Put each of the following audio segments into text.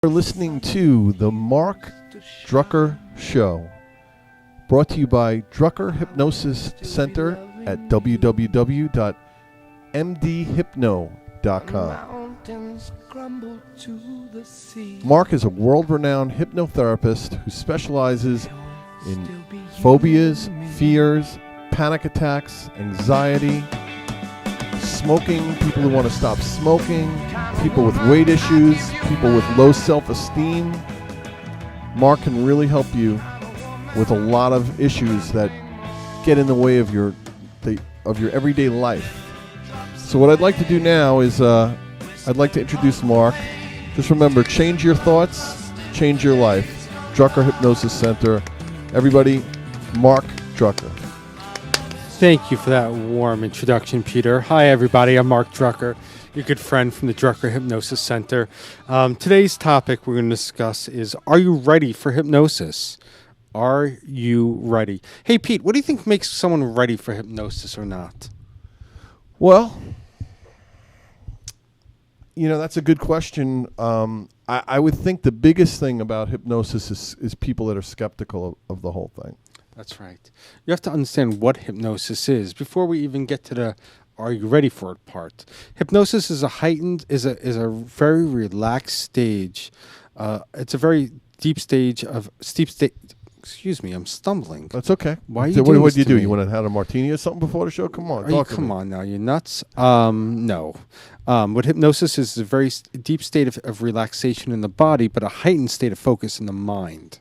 You're listening to the Mark Drucker Show, brought to you by Drucker Hypnosis Center at www.mdhypno.com. Mark is a world-renowned hypnotherapist who specializes in phobias, fears, panic attacks, anxiety, smoking, people who want to stop smoking, people with weight issues, people with low self-esteem. Mark can really help you with a lot of issues that get in the way of your everyday life. So what I'd like to do now is I'd like to introduce Mark. Just remember, change your thoughts, change your life. Drucker Hypnosis Center. Everybody, Mark Drucker. Thank you for that warm introduction, Peter. Hi, everybody. I'm Mark Drucker, your good friend from the Drucker Hypnosis Center. Today's topic we're going to discuss is, are you ready for hypnosis? Are you ready? Hey, Pete, what do you think makes someone ready for hypnosis or not? Well, that's a good question. I would think the biggest thing about hypnosis is people that are skeptical of the whole thing. That's right. You have to understand what hypnosis is before we even get to the "are you ready for it" part. Hypnosis is a very relaxed stage. It's a very deep stage. Excuse me, I'm stumbling. That's okay. Why are you so doing what do you do? me? You want to have a martini or something before the show? Come on, come on now, you nuts? No. What hypnosis is a very deep state of relaxation in the body, but a heightened state of focus in the mind.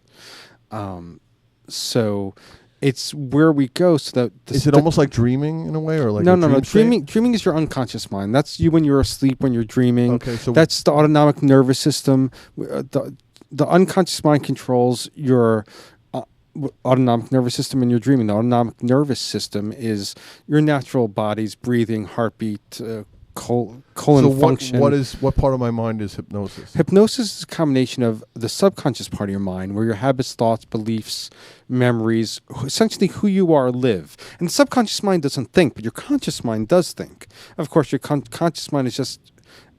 So it's where we go. So that is it almost like dreaming in a way, or like no. Dreaming is your unconscious mind. That's you when you're asleep, when you're dreaming. Okay, so that's the autonomic nervous system. The unconscious mind controls your autonomic nervous system in your dreaming. The autonomic nervous system is your natural body's breathing, heartbeat, colon function. What part of my mind is hypnosis? Hypnosis is a combination of the subconscious part of your mind, where your habits, thoughts, beliefs, memories, essentially who you are, live. And the subconscious mind doesn't think, but your conscious mind does think. Of course, your conscious mind is just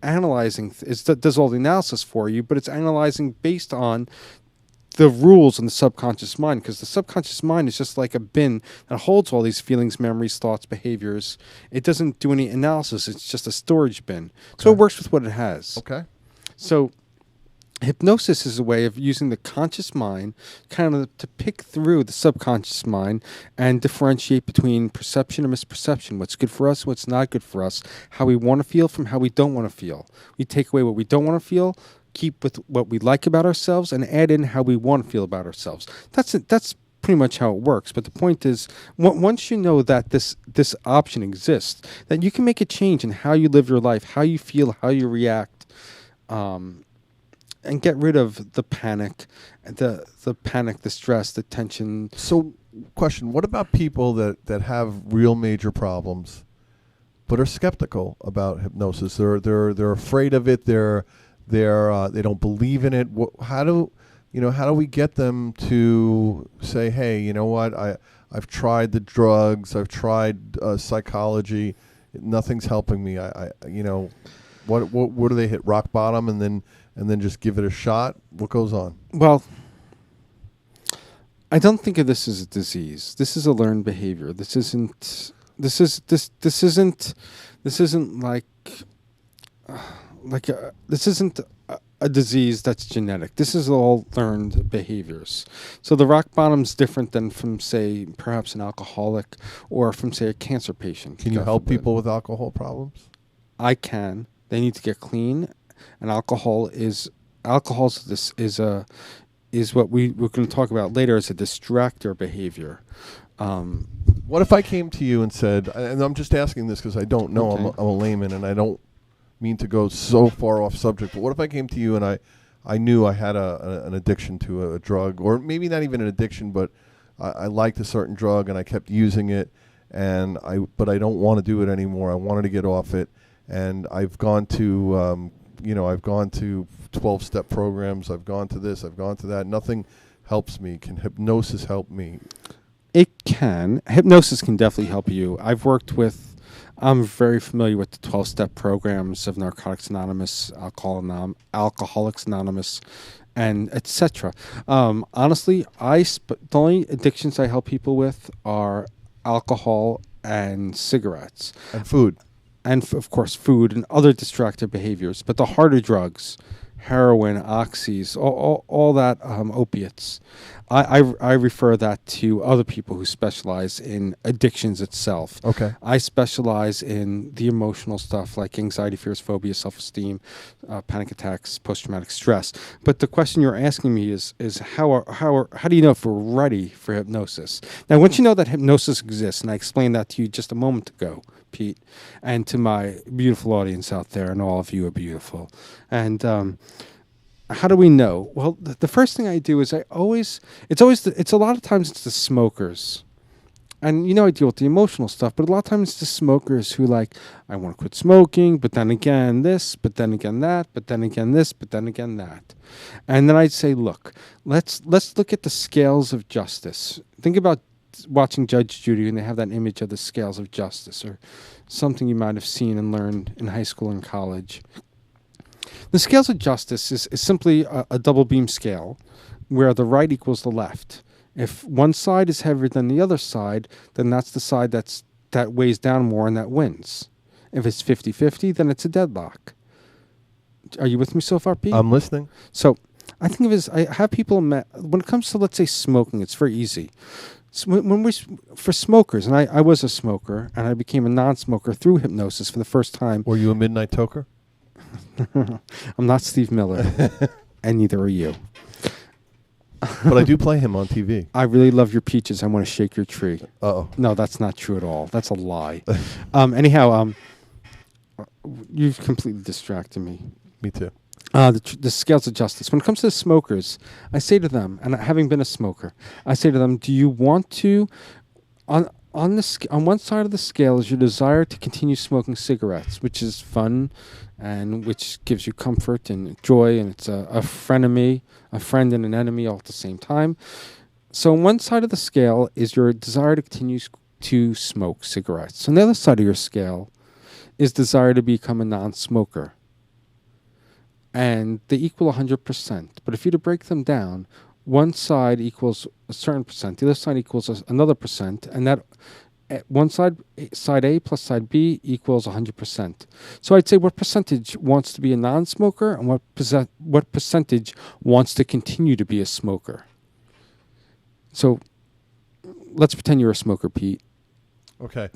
analyzing, does all the analysis for you, but it's analyzing based on the rules in the subconscious mind, because the subconscious mind is just like a bin that holds all these feelings, memories, thoughts, behaviors. It doesn't do any analysis. It's just a storage bin. Okay. So it works with what it has. Okay. So hypnosis is a way of using the conscious mind kind of to pick through the subconscious mind and differentiate between perception and misperception, what's good for us, what's not good for us, how we want to feel from how we don't want to feel. We take away what we don't want to feel, keep with what we like about ourselves, and add in how we want to feel about ourselves. That's it. That's pretty much how it works. But the point is, once you know that this option exists, that you can make a change in how you live your life, how you feel, how you react, and get rid of the panic, the stress, the tension. So, question: what about people that have real major problems, but are skeptical about hypnosis? They're afraid of it. They don't believe in it. How do we get them to say, hey, you know what? I've tried the drugs. I've tried psychology. Nothing's helping me. What do they hit rock bottom and then just give it a shot? What goes on? Well, I don't think of this as a disease. This is a learned behavior. This isn't this isn't a disease that's genetic. This is all learned behaviors. So the rock bottom's different than from, say, perhaps an alcoholic or from, say, a cancer patient. Can you help people with alcohol problems? I can. They need to get clean. And alcohol is what we're going to talk about later as a distractor behavior. What if I came to you and said, and I'm just asking this because I don't know, okay. I'm a layman and I don't mean to go so far off subject, but what if I came to you and I knew I had an addiction to a drug, or maybe not even an addiction, but I liked a certain drug and I kept using it, but I don't want to do it anymore. I wanted to get off it, and I've gone to 12-step programs. I've gone to this. I've gone to that. Nothing helps me. Can hypnosis help me? It can. Hypnosis can definitely help you. I've worked with I'm very familiar with the 12-step programs of Narcotics Anonymous, Alcoholics Anonymous, and etc. Honestly, the only addictions I help people with are alcohol and cigarettes. And food. And of course, food and other distracted behaviors. But the harder drugs, heroin, oxys, all that opiates, I refer that to other people who specialize in addictions itself. Okay. I specialize in the emotional stuff like anxiety, fears, phobia, self-esteem, panic attacks, post-traumatic stress. But the question you're asking me is how do you know if we're ready for hypnosis? Now, once you know that hypnosis exists, and I explained that to you just a moment ago, Pete, and to my beautiful audience out there, and all of you are beautiful. And how do we know? Well, the first thing I do is it's a lot of times it's the smokers. And I deal with the emotional stuff, but a lot of times it's the smokers who I want to quit smoking, but then again this, but then again that, but then again this, but then again that. And then I'd say, look, let's look at the scales of justice. Think about watching Judge Judy, and they have that image of the scales of justice, or something you might have seen and learned in high school and college. The scales of justice is simply a double beam scale where the right equals the left. If one side is heavier than the other side, then that's the side that weighs down more and that wins. If it's 50-50, then it's a deadlock. Are you with me so far, Pete? I'm listening. So I think of it as I have people when it comes to, let's say, smoking, it's very easy. So for smokers, and I was a smoker, and I became a non-smoker through hypnosis for the first time. Were you a midnight toker? I'm not Steve Miller, and neither are you. But I do play him on TV. I really love your peaches. I want to shake your tree. Uh-oh. No, that's not true at all. That's a lie. Anyhow, you've completely distracted me. Me too. The scales of justice. When it comes to the smokers, I say to them, and having been a smoker, I say to them, do you want to, on one side of the scale is your desire to continue smoking cigarettes, which is fun and which gives you comfort and joy, and it's a frenemy, a friend and an enemy all at the same time. So on one side of the scale is your desire to continue to smoke cigarettes. On the other side of your scale is desire to become a non-smoker. And they equal 100%. But if you were to break them down, one side equals a certain percent, the other side equals another percent, and that one side A plus side B equals 100%. So I'd say what percentage wants to be a non-smoker and what percentage wants to continue to be a smoker. So let's pretend you're a smoker, Pete. Okay.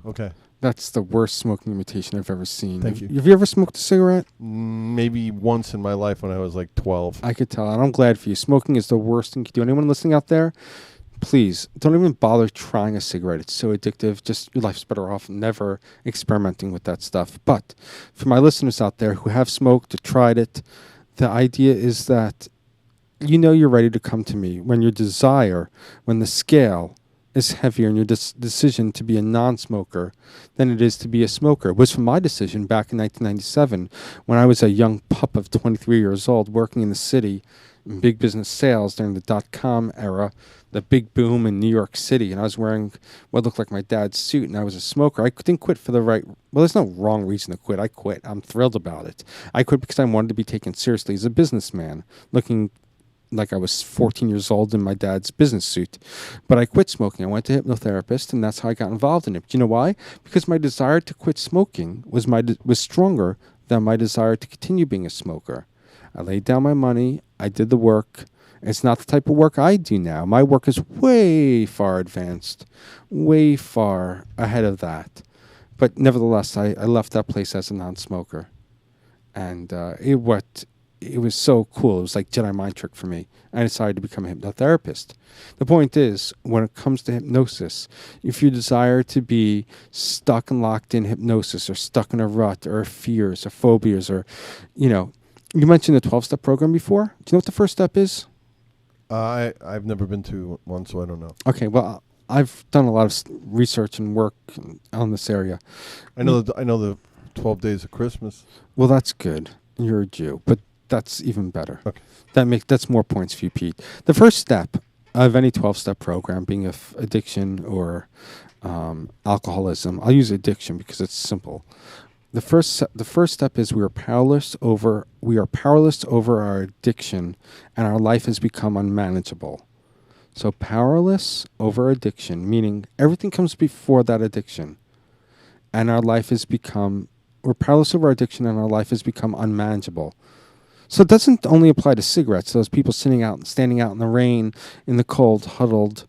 Okay. That's the worst smoking imitation I've ever seen. Thank you. Have you ever smoked a cigarette? Maybe once in my life when I was like 12. I could tell, and I'm glad for you. Smoking is the worst thing you can do. Anyone listening out there, please don't even bother trying a cigarette. It's so addictive. Just your life's better off never experimenting with that stuff. But for my listeners out there who have smoked or tried it, the idea is that you're ready to come to me when the scale is heavier in your decision to be a non-smoker than it is to be a smoker. It was from my decision back in 1997 when I was a young pup of 23 years old working in the city in big business sales during the dot-com era, the big boom in New York City, and I was wearing what looked like my dad's suit, and I was a smoker. I didn't quit for the right... Well, there's no wrong reason to quit. I quit. I'm thrilled about it. I quit because I wanted to be taken seriously as a businessman, looking like I was 14 years old in my dad's business suit. But I quit smoking. I went to a hypnotherapist, and that's how I got involved in it. But you know why? Because my desire to quit smoking was stronger than my desire to continue being a smoker. I laid down my money. I did the work. It's not the type of work I do now. My work is way far advanced, way far ahead of that. But nevertheless, I left that place as a non-smoker. And it was so cool. It was like Jedi mind trick for me. I decided to become a hypnotherapist. The point is, when it comes to hypnosis, if you desire to be stuck and locked in hypnosis or stuck in a rut or fears or phobias or, you mentioned the 12-step program before. Do you know what the first step is? I've never been to one, so I don't know. Okay, well, I've done a lot of research and work on this area. I know the 12 days of Christmas. Well, that's good. You're a Jew, but that's even better. Okay. That's more points for you, Pete. The first step of any 12-step program, being addiction or alcoholism. I'll use addiction because it's simple. The first step is we are powerless over our addiction, and our life has become unmanageable. So powerless over addiction, meaning everything comes before that addiction, and we're powerless over our addiction, and our life has become unmanageable. So it doesn't only apply to cigarettes. Those people standing out in the rain, in the cold, huddled,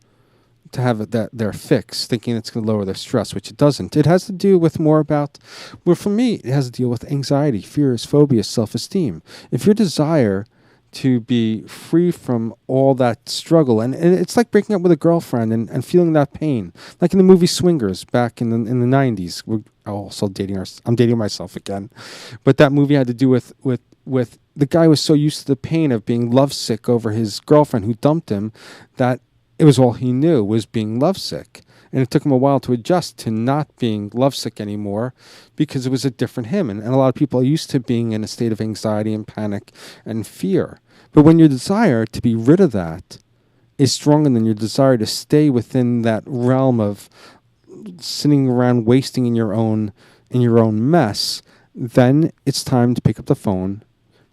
to have their fix, thinking it's going to lower their stress, which it doesn't. It has to do with more about, well, for me, it has to deal with anxiety, fears, phobias, self-esteem. If your desire to be free from all that struggle, and it's like breaking up with a girlfriend and feeling that pain, like in the movie Swingers back in the 90s. I'm dating myself again, but that movie had to do with the guy was so used to the pain of being lovesick over his girlfriend who dumped him that it was all he knew was being lovesick. And it took him a while to adjust to not being lovesick anymore because it was a different him. And a lot of people are used to being in a state of anxiety and panic and fear. But when your desire to be rid of that is stronger than your desire to stay within that realm of sitting around wasting in your own mess, then it's time to pick up the phone,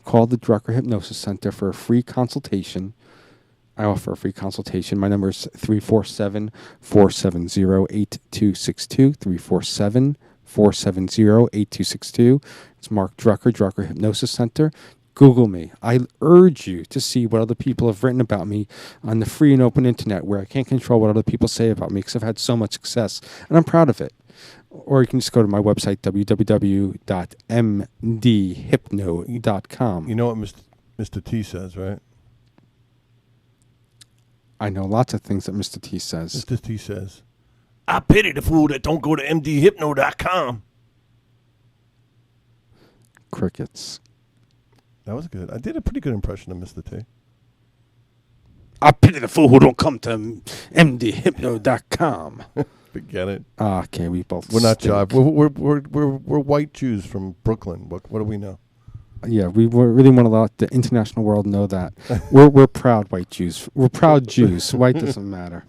call the Drucker Hypnosis Center for a free consultation. I offer a free consultation. My number is 347-470-8262, 347-470-8262. It's Mark Drucker Hypnosis Center. Google me. I urge you to see what other people have written about me on the free and open internet, where I can't control what other people say about me because I've had so much success, and I'm proud of it. Or you can just go to my website, www.mdhypno.com. You know what Mr. T says, right? I know lots of things that Mr. T says. Mr. T says, I pity the fool that don't go to mdhypno.com. Crickets. That was good. I did a pretty good impression of Mr. T. I pity the fool who don't come to mdhypno.com. Forget it. Okay, we both. We're not stink. jive. We're white Jews from Brooklyn. What do we know? Yeah, we really want to let the international world know that we're proud white Jews. We're proud Jews. White doesn't matter.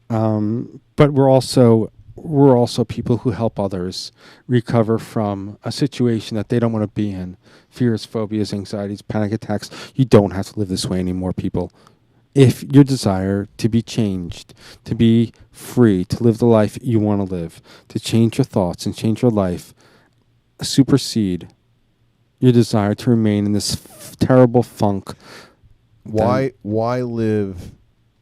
But we're also people who help others recover from a situation that they don't want to be in. Fears, phobias, anxieties, panic attacks. You don't have to live this way anymore, people. If your desire to be changed, to be free, to live the life you want to live, to change your thoughts and change your life, supersede your desire to remain in this terrible funk. Why live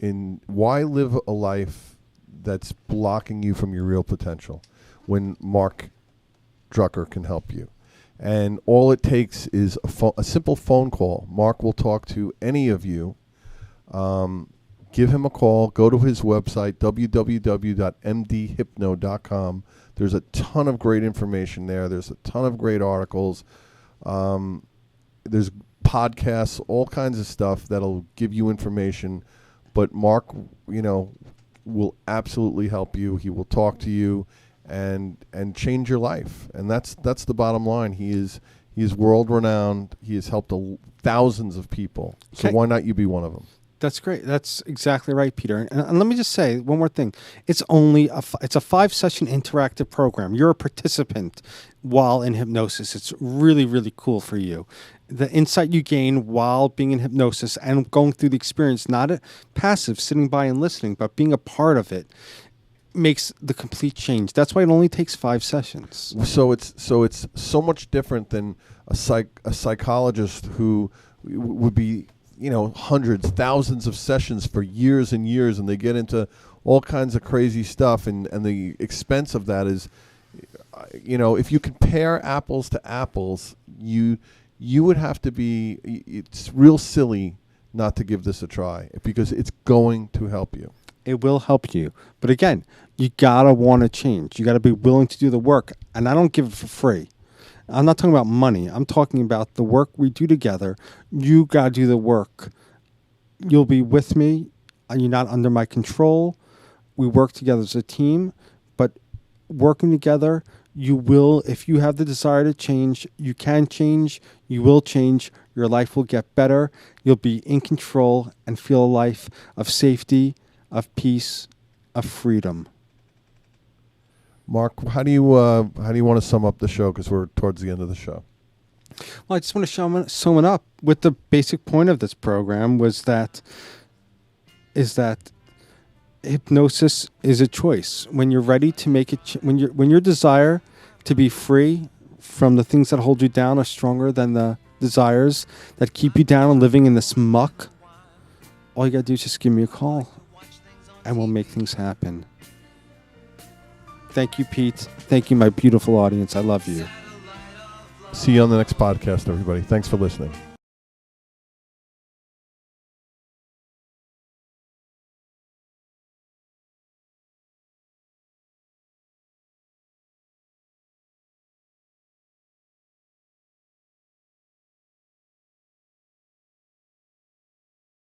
a life that's blocking you from your real potential when Mark Drucker can help you? And all it takes is a simple phone call. Mark will talk to any of you. Give him a call. Go to his website, www.mdhypno.com. There's a ton of great information there. There's a ton of great articles. There's podcasts, all kinds of stuff that'll give you information. But Mark, will absolutely help you. He will talk to you and change your life. And that's the bottom line. He is world renowned. He has helped thousands of people. So why not you be one of them? That's great. That's exactly right, Peter. And let me just say one more thing. It's only it's a 5-session interactive program. You're a participant while in hypnosis. It's really, really cool for you. The insight you gain while being in hypnosis and going through the experience, not a passive sitting by and listening, but being a part of it, makes the complete change. That's why it only takes 5 sessions. So it's so much different than a psychologist who would be hundreds, thousands of sessions for years and years, and they get into all kinds of crazy stuff, and the expense of that is, if you compare apples to apples, you would have to be, it's real silly not to give this a try, because it's going to help you. It will help you. But again, you gotta want to change. You gotta be willing to do the work, and I don't give it for free. I'm not talking about money. I'm talking about the work we do together. You got to do the work. You'll be with me. You're not under my control. We work together as a team. But working together, you will, if you have the desire to change, you can change. You will change. Your life will get better. You'll be in control and feel a life of safety, of peace, of freedom. Mark, how do you want to sum up the show? Because we're towards the end of the show. Well, I just want to sum it up with the basic point of this program is that hypnosis is a choice. When you're ready to make it, when your desire to be free from the things that hold you down are stronger than the desires that keep you down and living in this muck, all you got to do is just give me a call and we'll make things happen. Thank you, Pete. Thank you, my beautiful audience. I love you. See you on the next podcast, everybody. Thanks for listening.